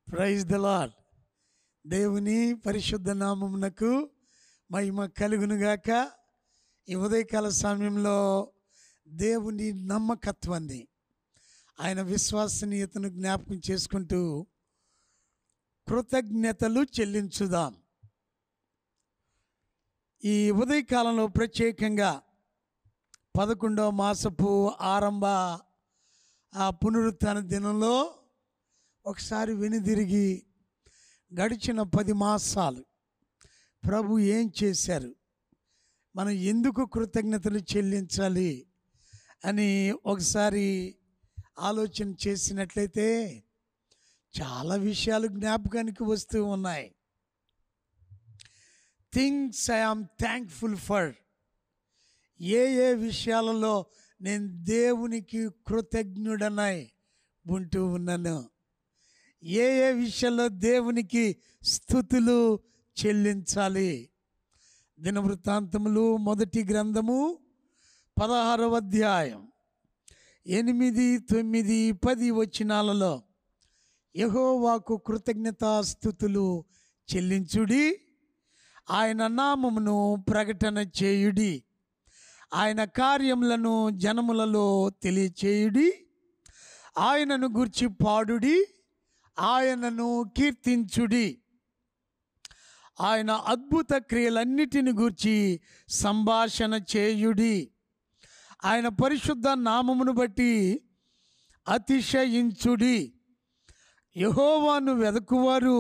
Praise the lord. దేవుని పరిశుద్ధ నామమునకు మహిమ కలుగునుగాక. ఈ ఉదయకాల సమయంలో దేవుని నమ్మకత్వాన్ని, ఆయన విశ్వసనీయతను జ్ఞాపకం చేసుకుంటూ కృతజ్ఞతలు చెల్లించుదాం. ఈ ఉదయకాలంలో ప్రత్యేకంగా 11వ మాసపు ఆరంభ పునరుత్థాన దినంలో ఒకసారి వెనుదిరిగి గడిచిన 10 మాసాలు ప్రభు ఏం చేశారు, మనం ఎందుకు కృతజ్ఞతలు చెల్లించాలి అని ఒకసారి ఆలోచన చేసినట్లయితే చాలా విషయాలు జ్ఞాపకానికి వస్తూ ఉన్నాయి. Things I am thankful for. ఏ విషయాలలో నేను దేవునికి కృతజ్ఞుడనై ఉంటూ ఉన్నాను, ఏ విషయాల్లో దేవునికి స్తుతులు చెల్లించాలి. దినవృత్తాంతములు మొదటి గ్రంథము 16వ అధ్యాయం 8, 9, 10 వచనాలలో యెహోవాకు కృతజ్ఞతాస్తుతులు చెల్లించుడి, ఆయన నామమును ప్రకటన చేయుడి, ఆయన కార్యములను జనములలో తెలియచేయుడి, ఆయనను గూర్చి పాడుడి, ఆయనను కీర్తించుడి, ఆయన అద్భుత క్రియలన్నిటిని గూర్చి సంభాషణ చేయుడి, ఆయన పరిశుద్ధ నామమును బట్టి అతిశయించుడి. యెహోవాను వెదకువారు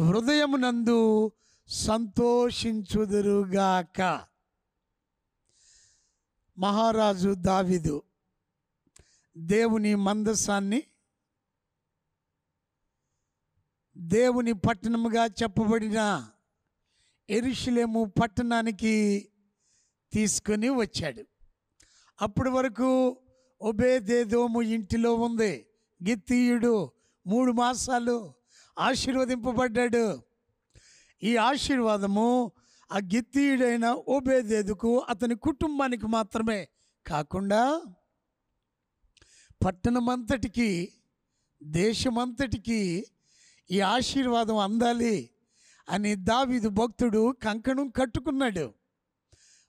హృదయమునందు సంతోషించుదురుగాక. మహారాజు దావీదు దేవుని మందసాన్ని దేవుని పట్టణముగా చెప్పబడిన యెరూషలేము పట్టణానికి తీసుకొని వచ్చాడు. అప్పటి వరకు ఓబేదెదోము ఇంటిలో ఉంది. గిత్తీయుడు 3 మాసాలు ఆశీర్వదింపబడ్డాడు. ఈ ఆశీర్వాదము ఆ గిత్తీయుడైన ఓబేదెదుకు అతని కుటుంబానికి మాత్రమే కాకుండా పట్టణమంతటికి, దేశమంతటికి ఈ ఆశీర్వాదం అందాలి అని దావీదు భక్తుడు కంకణం కట్టుకున్నాడు.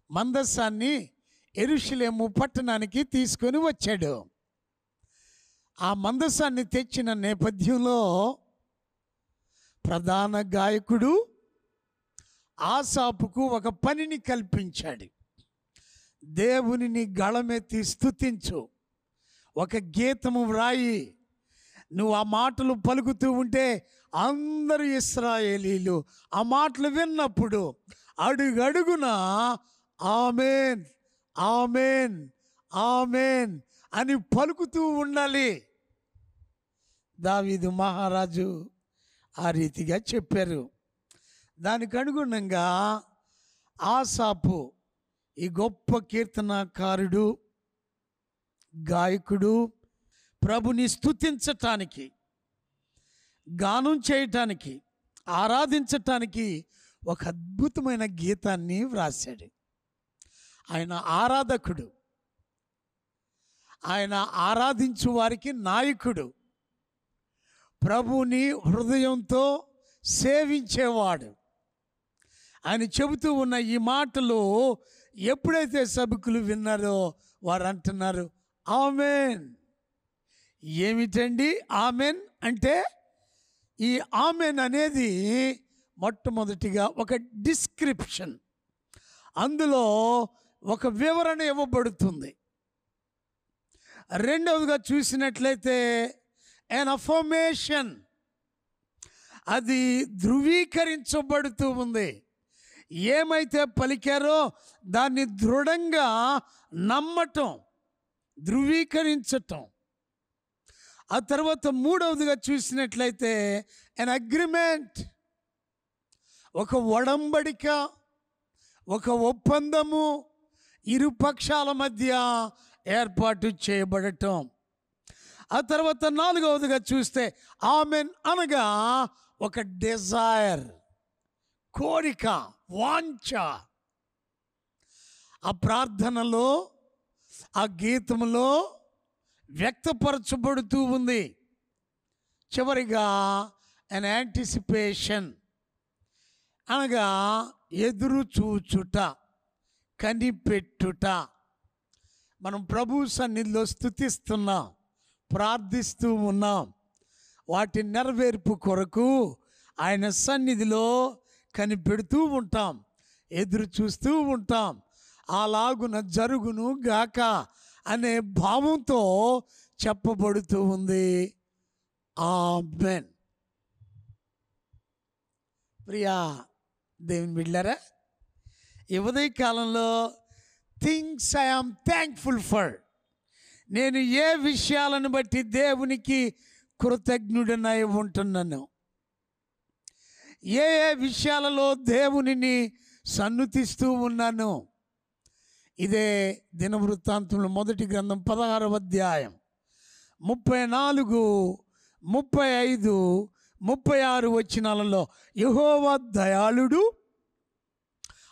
మందసాన్ని యెరూషలేము పట్టణానికి తీసుకొని వచ్చాడు. ఆ మందసాన్ని తెచ్చిన నేపథ్యంలో ప్రధాన గాయకుడు ఆసాపుకు ఒక పనిని కల్పించాడు. దేవునిని గళమెత్తి స్తుతించు, ఒక గీతము వ్రాయి. నువ్వు ఆ మాటలు పలుకుతూ ఉంటే అందరూ ఇశ్రాయేలీలు ఆ మాటలు విన్నప్పుడు అడుగడుగున ఆమేన్ ఆమేన్ ఆమేన్ అని పలుకుతూ ఉండాలి. దావీదు మహారాజు ఆ రీతిగా చెప్పారు. దానికి అనుగుణంగా ఆసాపు ఈ గొప్ప కీర్తనకారుడు, గాయకుడు ప్రభుని స్తుతించటానికి, గానం చేయటానికి, ఆరాధించటానికి ఒక అద్భుతమైన గీతాన్ని వ్రాసాడు. ఆయన ఆరాధకుడు, ఆయన ఆరాధించు వారికి నాయకుడు, ప్రభుని హృదయంతో సేవించేవాడు. ఆయన చెబుతూ ఉన్న ఈ మాటలు ఎప్పుడైతే సభికులు విన్నారో వారు అంటున్నారు, ఆమెన్. ఏమిటండి ఆమెన్ అంటే? ఈ ఆమెన్ అనేది మొట్టమొదటిగా ఒక డిస్క్రిప్షన్, అందులో ఒక వివరణ ఇవ్వబడుతుంది. రెండవదిగా చూసినట్లయితే an affirmation, అది ధృవీకరించబడుతూ ఉంది. ఏమైతే పలికారో దాన్ని దృఢంగా నమ్మటం, ధృవీకరించటం. ఆ తర్వాత మూడవదిగా చూసినట్లయితే an agreement, ఒక ఒడంబడిక, ఒక ఒప్పందము ఇరు పక్షాల మధ్య ఏర్పాటు చేయబడటం. ఆ తర్వాత నాలుగవదిగా చూస్తే ఆమెన్ అనగా ఒక డిజైర్, కోరిక, వాంఛ. ఆ ప్రార్థనలో, ఆ గీతంలో వ్యక్తపరచబడుతూ ఉంది. చివరిగా అన్ యాంటిసిపేషన్ అనగా ఎదురు చూచుట, కనిపెట్టుట. మనం ప్రభు సన్నిధిలో స్తుతిస్తున్నాం, ప్రార్థిస్తూ ఉన్నాం. వాటి నెరవేర్పు కొరకు ఆయన సన్నిధిలో కనిపెడుతూ ఉంటాం, ఎదురు చూస్తూ ఉంటాం. అలాగున జరుగును గాక అనే భావంతో చెప్పబడుతూ ఉంది. ఆమేన్. ప్రియా దేవుని బిడ్డలారా, ఈ ఉదయ కాలంలో things I am thankful for, నేను ఏ విషయాలను బట్టి దేవునికి కృతజ్ఞుడనై ఉంటున్నాను, ఏ ఏ విషయాలలో దేవునిని సన్నుతిస్తూ ఉన్నాను. ఇదే దినవృత్తాంతంలో మొదటి గ్రంథం 16వ అధ్యాయం 34, 35, 36 వచనాలలో యెహోవా దయాళుడు,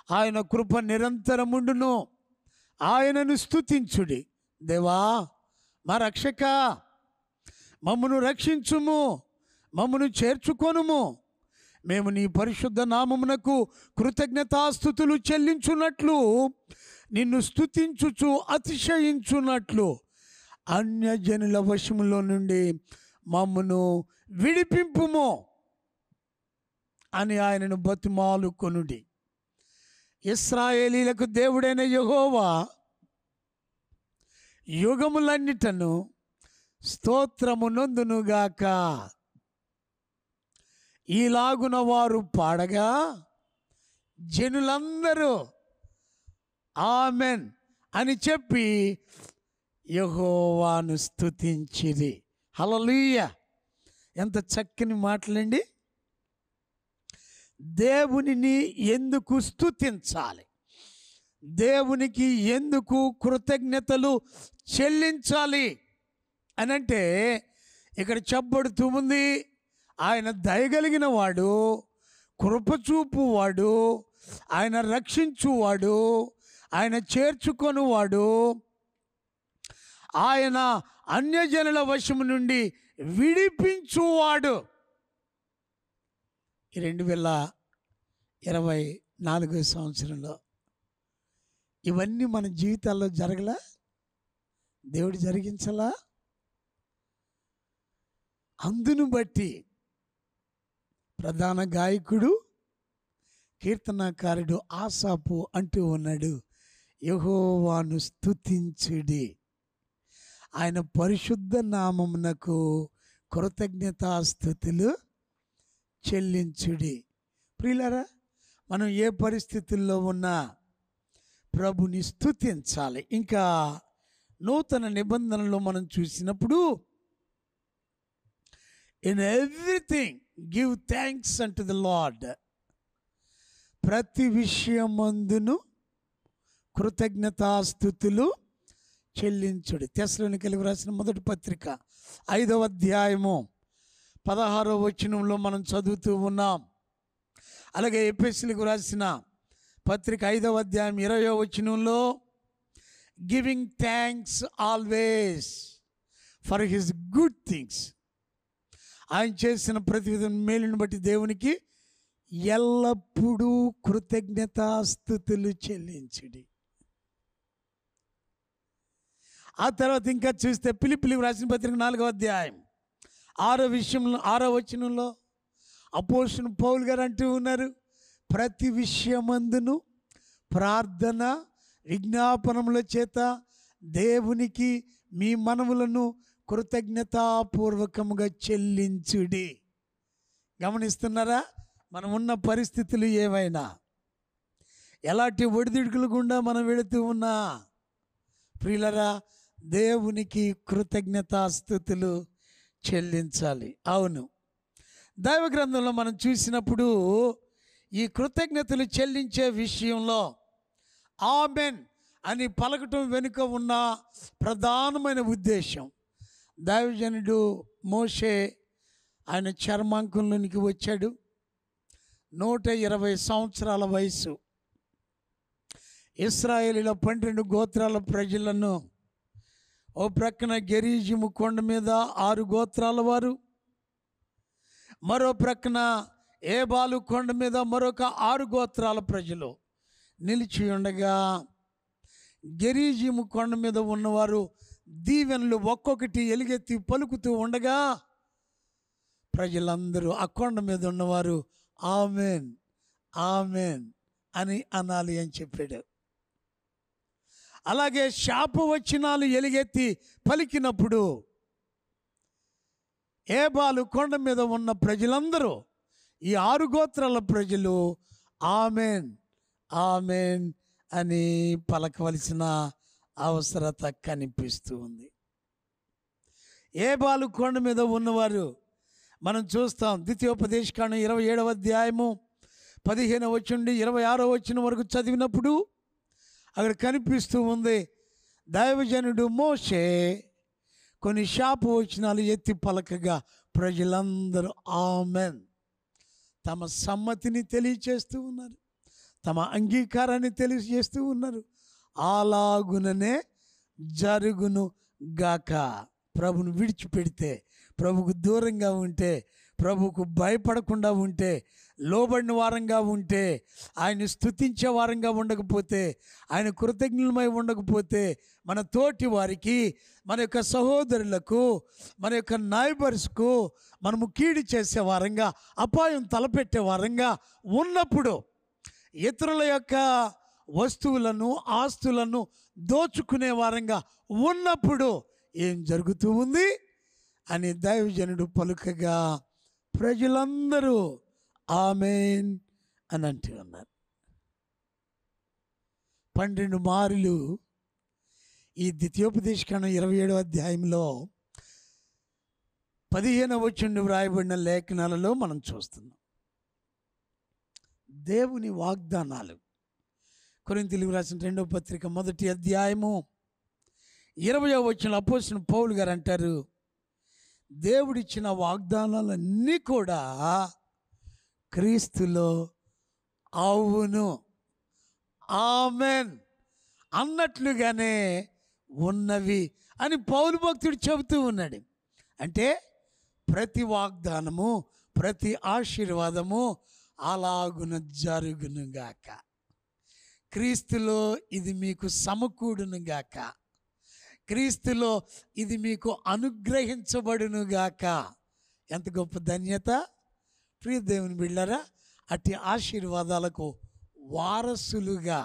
ఆయన కృప నిరంతరముండును, ఆయనను స్తుతించుడి. దేవా మా రక్షక, మమ్మను రక్షించుము, మమ్మను చేర్చుకొనుము. మేము నీ పరిశుద్ధ నామమునకు కృతజ్ఞతాస్తుతులు చెల్లించున్నట్లు, నిన్ను స్తుతించుచు అతిశయించున్నట్లు అన్యజనుల వశములో నుండి మమ్మను విడిపింపుము అని ఆయనను బతిమాలు కొనుడి. ఇశ్రాయేలీలకు దేవుడైన యెహోవా యుగములన్నిటను స్తోత్రము నొందునుగాక. ఈలాగున వారు పాడగా జనులందరూ ఆమెన్ అని చెప్పి యెహోవాను స్తుతించిరి. హల్లెలూయా. ఎంత చక్కని మాటలండి. దేవునిని ఎందుకు స్తుతించాలి, దేవునికి ఎందుకు కృతజ్ఞతలు చెల్లించాలి అనంటే ఇక్కడ చెప్పబడుతూ ఉంది, ఆయన దయగలిగిన వాడు, కృపచూపువాడు, ఆయన రక్షించువాడు, ఆయన చేర్చుకొనువాడు, ఆయన అన్యజనుల వశము నుండి విడిపించువాడు. ఈ 2024 సంవత్సరంలో ఇవన్నీ మన జీవితాల్లో జరగలా, దేవుడు జరిగించలా. అందును బట్టి ప్రధాన గాయకుడు, కీర్తనాకారుడు ఆసాపు అంటూ ఉన్నాడు, యెహోవాను స్తుతించుడి, ఆయన పరిశుద్ధ నామమునకు కృతజ్ఞతాస్తుతులు చెల్లించుడి. ప్రియులారా, మనం ఏ పరిస్థితుల్లో ఉన్నా ప్రభుని స్తుతించాలి. ఇంకా నూతన నిబంధనలో మనం చూసినప్పుడు in everything give thanks unto the lord, ప్రతి విషయమందును కృతజ్ఞతాస్తుతులు చెల్లించుడి. తెస్సలోనికీయులకు రాసిన మొదటి పత్రిక 5వ అధ్యాయము 16వ వచనంలో మనం చదువుతూ ఉన్నాం. అలాగే ఎఫెసీయులకు రాసిన పత్రిక 5వ అధ్యాయం 20వ వచనంలో giving thanks always for his good things, ఆయన చేసిన ప్రతి మేలుని బట్టి దేవునికి ఎల్లప్పుడూ కృతజ్ఞతాస్తుతులు చెల్లించుడి. ఆ తర్వాత ఇంకా చూస్తే ఫిలిప్పీయులకు రాసిన పత్రిక 4వ అధ్యాయం 6వ వచనంలో అపోస్తలుడు పౌలు గారు అంటూ ఉన్నారు, ప్రతి విషయమందును ప్రార్థన విజ్ఞాపనముల చేత దేవునికి మీ మనవులను కృతజ్ఞతాపూర్వకముగా చెల్లించుడి. గమనిస్తున్నారా? మనం ఉన్న పరిస్థితులు ఏవైనా, ఎలాంటి ఒడిదుడుకులు గుండా మనం వెళుతూ ఉన్నా, ప్రియులరా, దేవునికి కృతజ్ఞతాస్తుతులు చెల్లించాలి. అవును, దైవ గ్రంథంలో మనం చూసినప్పుడు ఈ కృతజ్ఞతలు చెల్లించే విషయంలో ఆమెన్ అని పలకటం వెనుక ఉన్న ప్రధానమైన ఉద్దేశం, దైవజనుడు మోషే ఆయన చర్మాంకంలోనికి వచ్చాడు. 120 సంవత్సరాల వయసు. ఇశ్రాయేలీల 12 గోత్రాల ప్రజలను ఓ ప్రక్కన గెరీజిము కొండ మీద 6 గోత్రాల వారు, మరో ప్రక్కన ఏబాలు కొండ మీద మరొక 6 గోత్రాల ప్రజలు నిలిచి ఉండగా, గెరీజీము కొండ మీద ఉన్నవారు దీవెనలు ఒక్కొక్కటి ఎలుగెత్తి పలుకుతూ ఉండగా, ప్రజలందరూ ఆ కొండ మీద ఉన్నవారు ఆమెన్ ఆమెన్ అని అనాలి అని చెప్పాడు. అలాగే శాపవచనాలు ఎలుగెత్తి పలికినప్పుడు ఏబాలు కొండ మీద ఉన్న ప్రజలందరూ, ఈ 6 గోత్రాల ప్రజలు ఆమెన్ ఆమెన్ అని పలకవలసిన అవసరత కనిపిస్తూ ఉంది. ఏబాలు కొండ మీద ఉన్నవారు మనం చూస్తాం. ద్వితీయోపదేశకాండం 27వ అధ్యాయము 15వ వచనం నుండి 26వ వచనం వరకు చదివినప్పుడు అక్కడ కనిపిస్తూ ఉంది, దైవజనుడు మోషే కొన్ని శాపవచనాలు ఎత్తి పలకగా ప్రజలందరూ ఆమెన్ తమ సమ్మతిని తెలియచేస్తూ ఉన్నారు, తమ అంగీకారాన్ని తెలియజేస్తూ ఉన్నారు. అలాగుననే జరుగును గాక. ప్రభును విడిచిపెడితే, ప్రభుకు దూరంగా ఉంటే, ప్రభుకు భయపడకుండా ఉంటే, లోబడిన వారంగా ఉంటే, ఆయన స్తుతించే వారంగా ఉండకపోతే, ఆయన కృతజ్ఞులమై ఉండకపోతే, మన తోటి వారికి, మన యొక్క సహోదరులకు, మన యొక్క నైబర్స్కు మనము కీడు చేసే వారంగా, అపాయం తలపెట్టే వారంగా ఉన్నప్పుడు, ఇతరుల యొక్క వస్తువులను ఆస్తులను దోచుకునే వారంగా ఉన్నప్పుడు ఏం జరుగుతూ ఉంది అని దైవజనుడు పలుకగా ప్రజలందరూ ఆమెన్ అని అంటూ ఉన్నారు. 12 మారులు ఈ ద్వితీయోపదేశకాండం 27వ అధ్యాయంలో 15వ వచనం వ్రాయబడిన లేఖనాలలో మనం చూస్తున్నాం. దేవుని వాగ్దానాలు. కొరింథీయులకు రాసిన 2వ పత్రిక 1వ అధ్యాయము 20వ వచనం అపోస్తలుడు పౌలు గారు అంటారు, దేవుడిచ్చిన వాగ్దానాలన్నీ కూడా క్రీస్తులో అవును ఆమెన్ అన్నట్లుగానే ఉన్నవి అని పౌలు భక్తుడు చెబుతూ ఉన్నాడు. అంటే ప్రతి వాగ్దానము, ప్రతి ఆశీర్వాదము అలాగున జరుగునుగాక, క్రీస్తులో ఇది మీకు సమకూడునుగాక, క్రీస్తులో ఇది మీకు అనుగ్రహించబడునుగాక. ఎంత గొప్ప ధన్యత ప్రియ దేవుని బిడ్డలారా. అట్టి ఆశీర్వాదాలకు వారసులుగా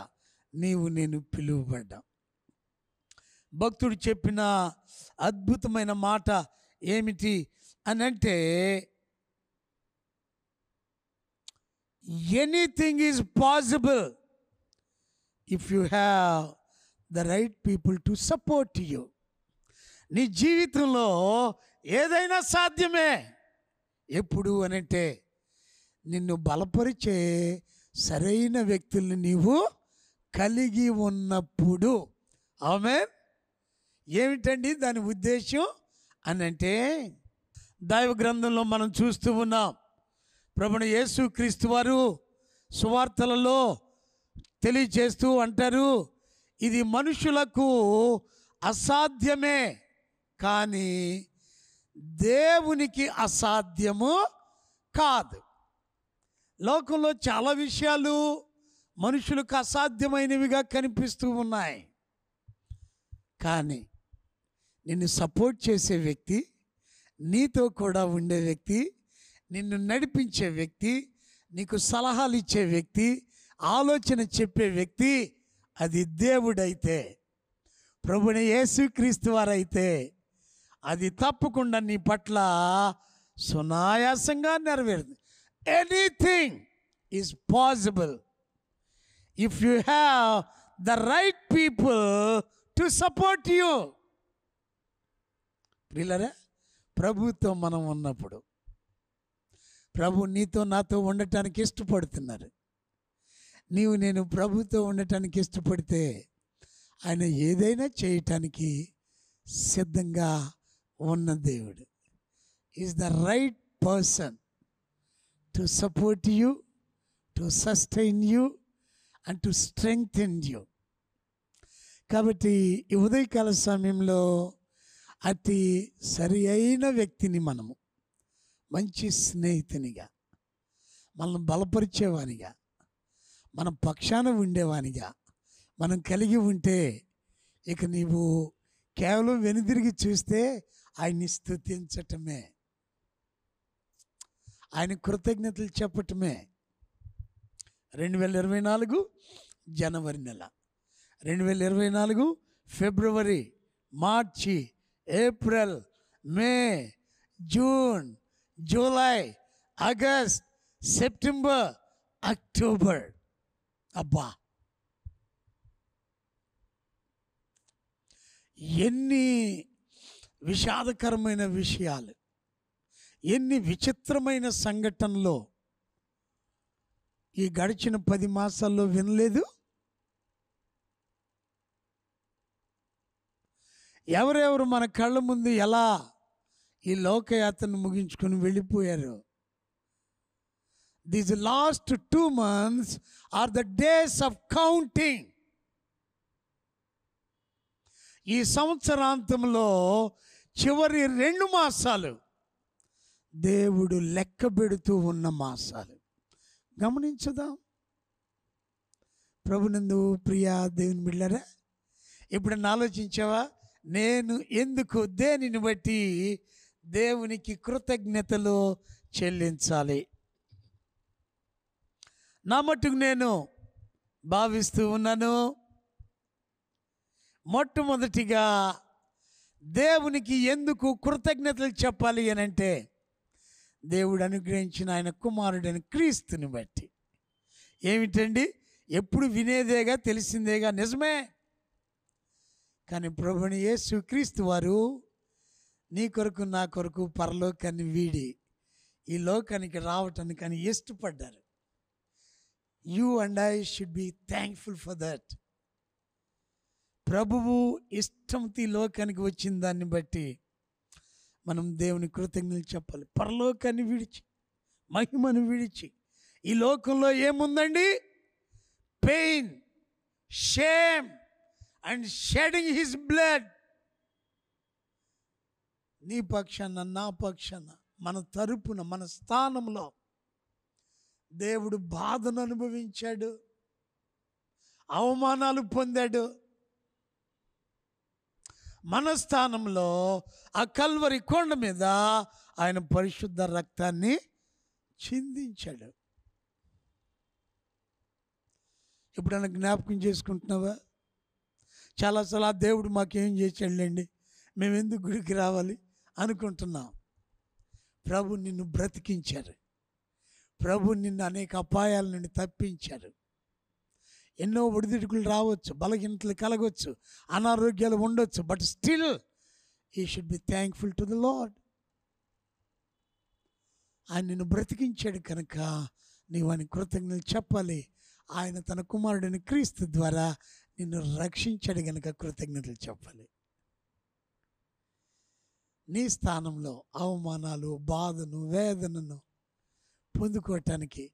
నీవు నేను పిలువబడ్డాం. భక్తుడు చెప్పిన అద్భుతమైన మాట ఏమిటి అని అంటే, anything is possible if you have the right people to support you. నీ జీవితంలో ఏదైనా సాధ్యమే. ఎప్పుడు అనంటే నిన్ను బలపరిచే సరైన వ్యక్తుల్ని నీవు కలిగి ఉన్నప్పుడు. ఆమేన్. ఏమిటండి దాని ఉద్దేశం అనంటే, దైవ గ్రంథంలో మనం చూస్తూ ఉన్నాం, ప్రభువైన యేసుక్రీస్తు వారు సువార్తలలో తెలియచేస్తూ అంటారు, ఇది మనుషులకు అసాధ్యమే కానీ దేవునికి అసాధ్యము కాదు. లోకంలో చాలా విషయాలు మనుషులకు అసాధ్యమైనవిగా కనిపిస్తూ ఉన్నాయి. కానీ నిన్ను సపోర్ట్ చేసే వ్యక్తి, నీతో కూడా ఉండే వ్యక్తి, నిన్ను నడిపించే వ్యక్తి, నీకు సలహాలు ఇచ్చే వ్యక్తి, ఆలోచన చెప్పే వ్యక్తి అది దేవుడైతే, ప్రభువైన యేసుక్రీస్తు వారైతే అది తప్పకుండా నీ పట్ల సునాయాసంగా నెరవేరుతుంది. Anything is possible if you have the right people to support you. ప్రియులారా, ప్రభుతో మనం ఉన్నప్పుడు, ప్రభు నీతో నాతో ఉండటానికి ఇష్టపడుతున్నారు. నీవు నేను ప్రభుతో ఉండటానికి ఇష్టపడితే ఆయన ఏదైనా చేయటానికి సిద్ధంగా ఉన్న దేవుడు. Is the right person to support you, to sustain you and to strengthen you. కాబట్టి ఈ ఉదయకాల సమయంలో అతి సరి అయిన వ్యక్తిని మంచి స్నేహితునిగా, మనల్ని బలపరిచేవానిగా, మన పక్షాన ఉండేవానిగా మనం కలిగి ఉంటే ఇక నీవు కేవలం వెనుదిరిగి చూస్తే ఆయన్ని స్తుతించటమే, ఆయన కృతజ్ఞతలు చెప్పటమే. 2024 జనవరి నెల, 2024 ఫిబ్రవరి, మార్చి, April, May, June, July, August, September, October. అబ్బా, ఎన్ని విషాదకరమైన విషయాలు, ఎన్ని విచిత్రమైన సంఘటనలు ఈ గడిచిన 10 మాసాల్లో వినలేదు. ఎవరెవరు మన కళ్ళ ముందు ఎలా ఈ లోకయాత్రను ముగించుకొని వెళ్ళిపోయారు. These last 2 months are the days of counting. ఈ సంవత్సరాంతంలో చివరి 2 మాసాలు దేవుడు లెక్క పెడుతూ ఉన్న మాసాలు. గమనించుదాం. ప్రభునందు ప్రియా దేవుని బిడ్డలారా, ఎప్పుడన్నా ఆలోచించావా, నేను ఎందుకు, దేనిని బట్టి దేవునికి కృతజ్ఞతలు చెల్లించాలి? నా మట్టుకు నేను భావిస్తూ ఉన్నాను, మొట్టమొదటిగా దేవునికి ఎందుకు కృతజ్ఞతలు చెప్పాలి అని అంటే, దేవుడు అనుగ్రహించిన ఆయన కుమారుడైన క్రీస్తుని బట్టి. ఏమిటండి, ఎప్పుడు వినేదేగా, తెలిసిందేగా, నిజమే. కానీ ప్రభుని యేసు క్రీస్తు వారు నీ కొరకు నా కొరకు పరలోకాన్ని వీడి ఈ లోకానికి రావటానికి అని ఇష్టపడ్డారు. You and I should be thankful for that. ప్రభువు ఇష్టంతో ఈ లోకానికి వచ్చిన దాన్ని బట్టి మనం దేవుని కృతజ్ఞతలు చెప్పాలి. పరలోకాన్ని విడిచి, మహిమను విడిచి ఈ లోకంలో ఏముందండి? Pain, shame and shedding his blood. నీ పక్షాన, నా పక్షాన, మన తరపున, మన స్థానంలో దేవుడు బాధను అనుభవించాడు, అవమానాలు పొందాడు. మన స్థానంలో ఆ కల్వరి కొండ మీద ఆయన పరిశుద్ధ రక్తాన్ని చిందించాడు. ఎప్పుడైనా జ్ఞాపకం చేసుకుంటున్నావా? చాలాసార్లు ఆ దేవుడు మాకేం చేశాడులేండి, మేము ఎందుకు గుడికి రావాలి అనుకుంటున్నాం. ప్రభు నిన్ను బ్రతికించారు, ప్రభు నిన్ను అనేక అపాయాల నుండి తప్పించారు. ఎన్నో ఒడిదుడుకులు రావచ్చు, బలహీనతలు కలగవచ్చు, అనారోగ్యాలు ఉండొచ్చు, but still you should be thankful to the lord. ఆయన నిన్ను బ్రతికించాడు కనుక నీవు ఆయన కృతజ్ఞతలు చెప్పాలి. ఆయన తన కుమారుడైన క్రీస్తు ద్వారా నిన్ను రక్షించాడు కనుక కృతజ్ఞతలు చెప్పాలి. నీ స్థానంలో అవమానాలు, బాధను, వేదనను పొందుకోవటానికి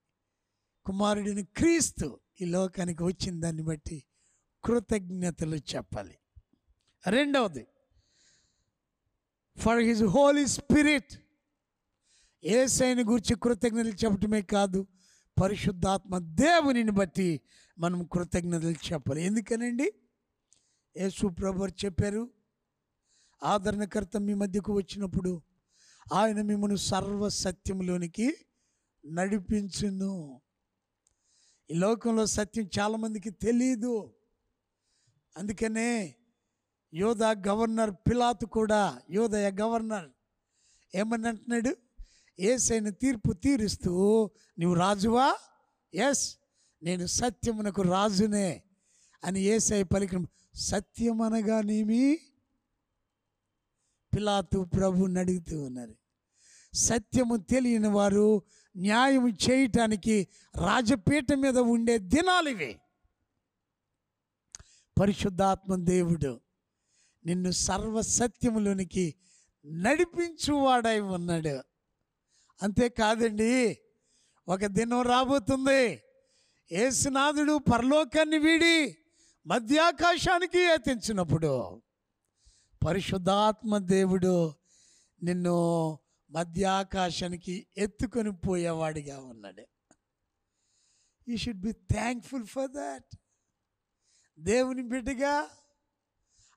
కుమారుడిని క్రీస్తు ఈ లోకానికి వచ్చిన దాన్ని బట్టి కృతజ్ఞతలు చెప్పాలి. రెండవది, ఫర్ హిజ్ హోలీ స్పిరిట్. యేసయ్యను గురించి కృతజ్ఞతలు చెప్పటమే కాదు, పరిశుద్ధాత్మ దేవునిని బట్టి మనం కృతజ్ఞతలు చెప్పాలి. ఎందుకనండి? యేసు ప్రభువు చెప్పారు, ఆదరణకర్త మీ మధ్యకు వచ్చినప్పుడు ఆయన మిమ్మల్ని సర్వ సత్యంలోనికి నడిపించును. ఈ లోకంలో సత్యం చాలామందికి తెలియదు. అందుకనే యోధా గవర్నర్ పిలాతు కూడా, యోదయ గవర్నర్ ఏమని అంటున్నాడు? యేసయ్యను తీర్పు తీరుస్తూ, నువ్వు రాజువా? ఎస్, నేను సత్యమునకు రాజునే అని యేసయ్య పలికిన. సత్యం అనగానేమి? పిలాతు ప్రభువుని అడుగుతూ ఉన్నారు. సత్యము తెలియని వారు న్యాయం చేయటానికి రాజపీఠం మీద ఉండే దినాలు ఇవి. పరిశుద్ధాత్మ దేవుడు నిన్ను సర్వసత్యములోనికి నడిపించువాడై ఉన్నాడు. అంతేకాదండి, ఒక దినం రాబోతుంది, యేసునాథుడు పరలోకాన్ని వీడి మధ్యాకాశానికి ఎత్తించినప్పుడు పరిశుద్ధాత్మ దేవుడు నిన్ను మధ్యాకాశానికి ఎత్తుకొని పోయేవాడిగా ఉన్నాడు. You should be thankful for that. దేవుని బిడ్డగా,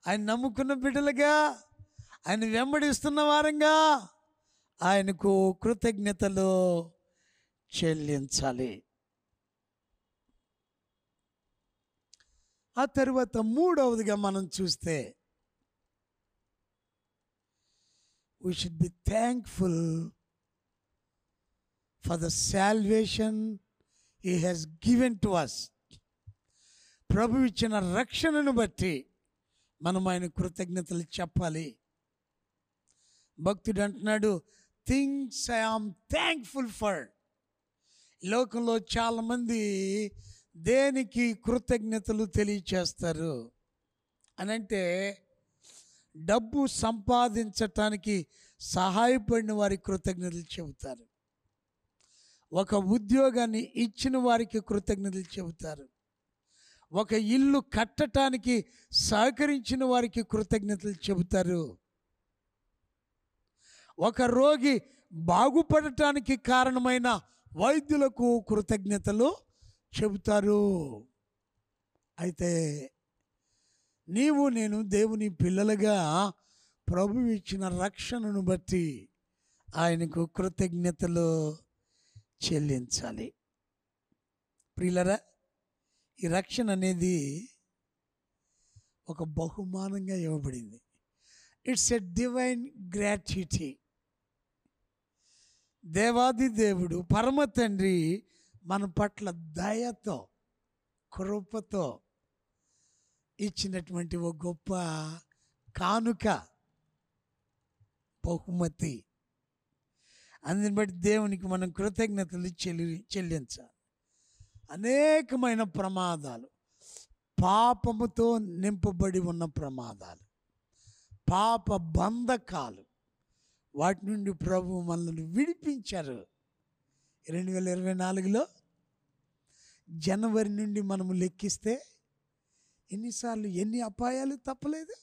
ఆయన నమ్ముకున్న బిడ్డలుగా, ఆయన వెంబడిస్తున్న వారంగా ఆయనకు కృతజ్ఞతలు చెల్లించాలి. ఆ తరువాత మూడవదిగా మనం చూస్తే we should be thankful for the salvation he has given to us. ప్రభు ఇచ్చిన రక్షణను బట్టి మనం ఆయన కృతజ్ఞతలు చెప్పాలి. భక్తుడు అంటున్నాడు, things I am thankful for. లోకంలో చాలామంది దేనికి కృతజ్ఞతలు తెలియచేస్తారు అని అంటే, డబ్బు సంపాదించటానికి సహాయపడిన వారికి కృతజ్ఞతలు చెబుతారు, ఒక ఉద్యోగాన్ని ఇచ్చిన వారికి కృతజ్ఞతలు చెబుతారు, ఒక ఇల్లు కట్టడానికి సహకరించిన వారికి కృతజ్ఞతలు చెబుతారు, ఒక రోగి బాగుపడటానికి కారణమైన వైద్యులకు కృతజ్ఞతలు చెబుతారు. అయితే నీవు నేను దేవుని పిల్లలుగా ప్రభు ఇచ్చిన రక్షణను బట్టి ఆయనకు కృతజ్ఞతలు చెల్లించాలి. ప్రియులరా, ఈ రక్షణ అనేది ఒక బహుమానంగా ఇవ్వబడింది. It's a divine gratuity. దేవాది దేవుడు పరమ తండ్రి మన పట్ల దయతో, కృపతో ఇచ్చినటువంటి ఒక గొప్ప కానుక, బహుమతి. అందుని బట్టి దేవునికి మనం కృతజ్ఞతలు చెల్లించాలి. అనేకమైన ప్రమాదాలు, పాపముతో నింపబడి ఉన్న ప్రమాదాలు, పాప బంధకాలు, వాటి నుండి ప్రభు మనల్ని విడిపించారు. 2024లో జనవరి నుండి మనము లెక్కిస్తే ఎన్నిసార్లు, ఎన్ని అపాయాలు తప్పలేదు,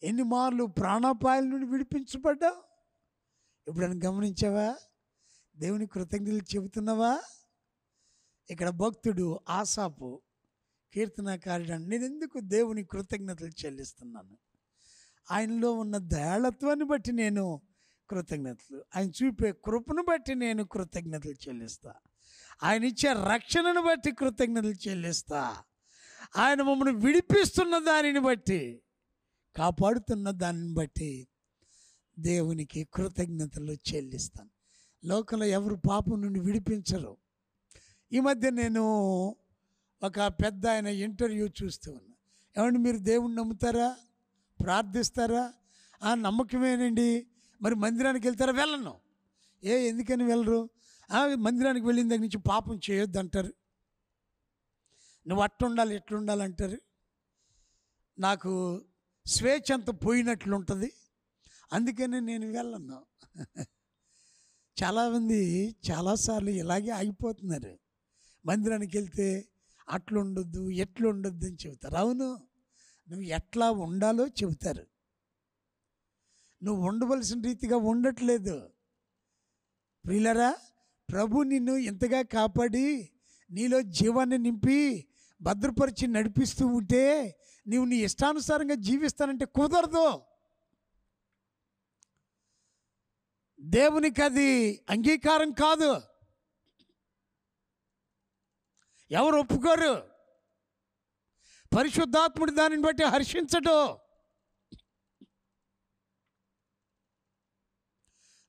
ఎన్ని మార్లు ప్రాణాపాయాల నుండి విడిపించబడ్డావు. ఎప్పుడైనా గమనించావా? దేవుని కృతజ్ఞతలు చెబుతున్నావా? ఇక్కడ భక్తుడు ఆసాపు కీర్తనకారుడు, నేను ఎందుకు దేవుని కృతజ్ఞతలు చెల్లిస్తున్నాను? ఆయనలో ఉన్న దయాళత్వాన్ని బట్టి నేను కృతజ్ఞతలు, ఆయన చూపే కృపను బట్టి నేను కృతజ్ఞతలు చెల్లిస్తా, ఆయన ఇచ్చే రక్షణను బట్టి కృతజ్ఞతలు చెల్లిస్తా, ఆయన మమ్మల్ని విడిపిస్తున్న దానిని బట్టి, కాపాడుతున్న దానిని బట్టి దేవునికి కృతజ్ఞతలు చెల్లిస్తాను. లోకంలో ఎవరు పాపం నుండి విడిపించరు. ఈ మధ్య నేను ఒక పెద్ద ఆయన ఇంటర్వ్యూ చూస్తూ ఉన్నా. ఏమంటే మీరు దేవుణ్ణి నమ్ముతారా, ప్రార్థిస్తారా? నమ్మకమేనండి. మరి మందిరానికి వెళ్తారా? వెళ్ళను. ఎందుకని వెళ్ళరు? మందిరానికి వెళ్ళిన దగ్గర నుంచి పాపం చేయొద్దు అంటారు, నువ్వు అట్టుండాలి ఎట్లుండాలి అంటారు, నాకు స్వేచ్ఛ అంత పోయినట్లుంటుంది, అందుకని నేను వెళ్ళను. చాలామంది చాలాసార్లు ఇలాగే ఆగిపోతున్నారు. మందిరానికి వెళ్తే అట్లుండొద్దు ఎట్లుండొద్దు అని చెబుతారు. అవును, నువ్వు ఎట్లా ఉండాలో చెబుతారు, నువ్వు ఉండవలసిన రీతిగా ఉండట్లేదు. ప్రియులరా, ప్రభు నిన్ను ఇంతగా కాపాడి నీలో జీవాన్ని నింపి భద్రపరిచి నడిపిస్తూ ఉంటే నీవు నీ ఇష్టానుసారంగా జీవిస్తానంటే కుదరదు. దేవునికి అది అంగీకారం కాదు. ఎవరు ఒప్పుకోరు. పరిశుద్ధాత్ముడు దానిని బట్టి హర్షించడు.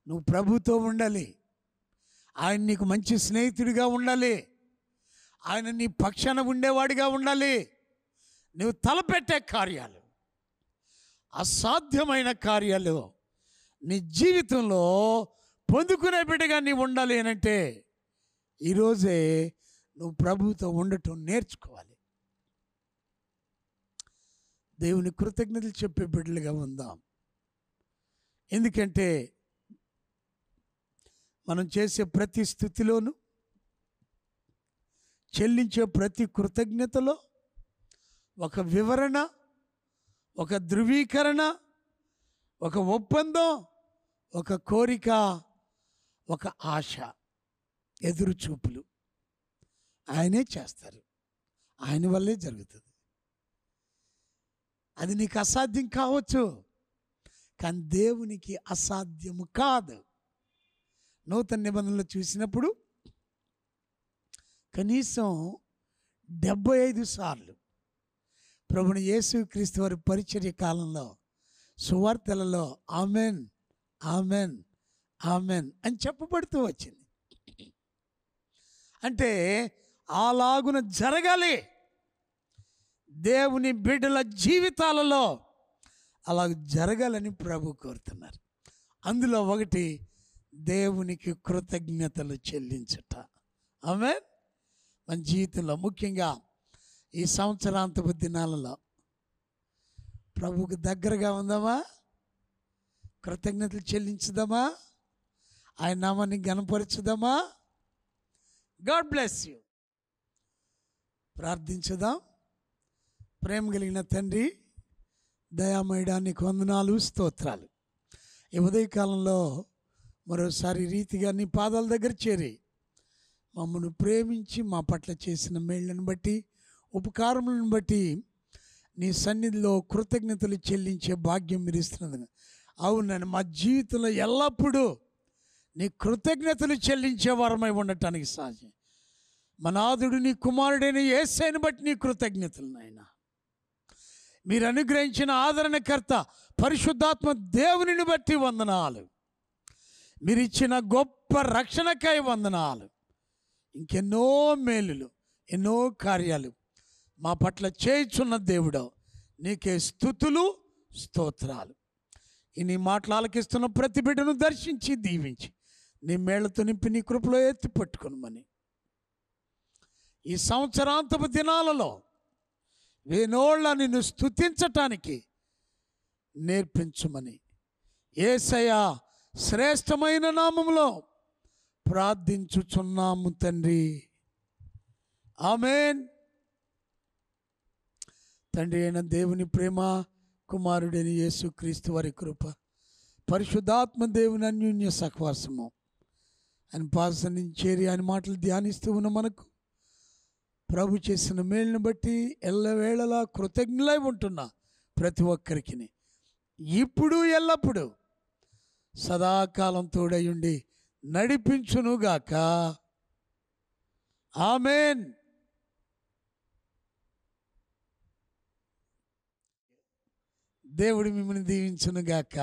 నువ్వు ప్రభుతో ఉండాలి, ఆయన నీకు మంచి స్నేహితుడిగా ఉండాలి, ఆయన నీ పక్షాన ఉండేవాడిగా ఉండాలి. నువ్వు తలపెట్టే కార్యాలు, అసాధ్యమైన కార్యాలు నీ జీవితంలో పొందుకునే బిడ్డగా నీవు ఉండాలి అనంటే ఈరోజే నువ్వు ప్రభువుతో ఉండటం నేర్చుకోవాలి. దేవుని కృతజ్ఞతలు చెప్పే బిడ్డలుగా ఉందాం. ఎందుకంటే మనం చేసే ప్రతి స్థుతిలోనూ, చెల్లించే ప్రతి కృతజ్ఞతలో ఒక వివరణ, ఒక ధృవీకరణ, ఒక ఒప్పందం, ఒక కోరిక, ఒక ఆశ, ఎదురు చూపులు ఆయనే చేస్తారు. ఆయన వల్లే జరుగుతుంది. అది నీకు అసాధ్యం కావచ్చు, కానీ దేవునికి అసాధ్యము కాదు. నూతన నిబంధనలు చూసినప్పుడు కనీసం 75 సార్లు ప్రభుని యేసుక్రీస్తు వారి పరిచర్య కాలంలో సువార్తలలో ఆమెన్, ఆమెన్, ఆమెన్ అని చెప్పబడుతూ వచ్చింది. అంటే అలాగున జరగాలి. దేవుని బిడ్డల జీవితాలలో అలా జరగాలని ప్రభు కోరుతున్నారు. అందులో ఒకటి దేవునికి కృతజ్ఞతలు చెల్లించుట. ఆమేన్. మన జీవితంలో ముఖ్యంగా ఈ సంవత్సరాంతపు దినాలలో ప్రభువుకు దగ్గరగా ఉందామా? కృతజ్ఞతలు చెల్లించుదామా? ఆయన నామాన్ని ఘనపరచుదామా? God bless you. ప్రార్థించుదాం. ప్రేమ కలిగిన తండ్రి, దయామయుడా, నీకు వందనాలు, స్తోత్రాలు. ఈ ఉదయకాలంలో మరోసారి రీతిగా నీ పాదాల దగ్గర చేరి మమ్మల్ని ప్రేమించి మా పట్ల చేసిన మేళ్లను బట్టి, ఉపకారములను బట్టి నీ సన్నిధిలో కృతజ్ఞతలు చెల్లించే భాగ్యం మీరు ఇస్తున్నది. అవునండి, మా జీవితంలో ఎల్లప్పుడూ నీ కృతజ్ఞతలు చెల్లించే వారమై ఉండటానికి సాధ్యం. మా నాథుడు నీ కుమారుడైన యేసయ్యను బట్టి నీ కృతజ్ఞతలు నాయనా. మీరు అనుగ్రహించిన ఆదరణకర్త పరిశుద్ధాత్మ దేవునిని బట్టి వందనాలు. మీరు ఇచ్చిన గొప్ప రక్షణకై వందనాలు. ఇంకెన్నో మేలులు, ఎన్నో కార్యాలు మా పట్ల చేయుచున్న దేవుడో నీకే స్తుతులు, స్తోత్రాలు. ఈ నీ మాటలు ఆలకిస్తున్న ప్రతి బిడ్డను దర్శించి దీవించి నీ మేళ్లతో నింపి నీ కృపలో ఎత్తి పట్టుకొనమని, ఈ సంవత్సరాంతపు దినాలలో వేనోళ్ళ నిన్ను స్తుతించటానికి నేర్పించుమని యేసయ్య శ్రేష్టమైన నామములో ప్రార్థించుచున్నాము తండ్రి. ఆమేన్. తండ్రి అయిన దేవుని ప్రేమ, కుమారుడైన యేసుక్రీస్తు వారి కృప, పరిశుద్ధాత్మ దేవుని అన్యోన్య సహవాసము ఆయన పాదం నుంచి చేరి ఆయన మాటలు ధ్యానిస్తూ ఉన్న మనకు ప్రభు చేసిన మేలును బట్టి ఎల్లవేళలా కృతజ్ఞులై ఉంటున్నా ప్రతి ఒక్కరికి ఇప్పుడు ఎల్లప్పుడూ సదాకాలం తోడై ఉండి నడిపించునుగాక. ఆమేన్. దేవుడు మిమ్మల్ని దీవించునుగాక.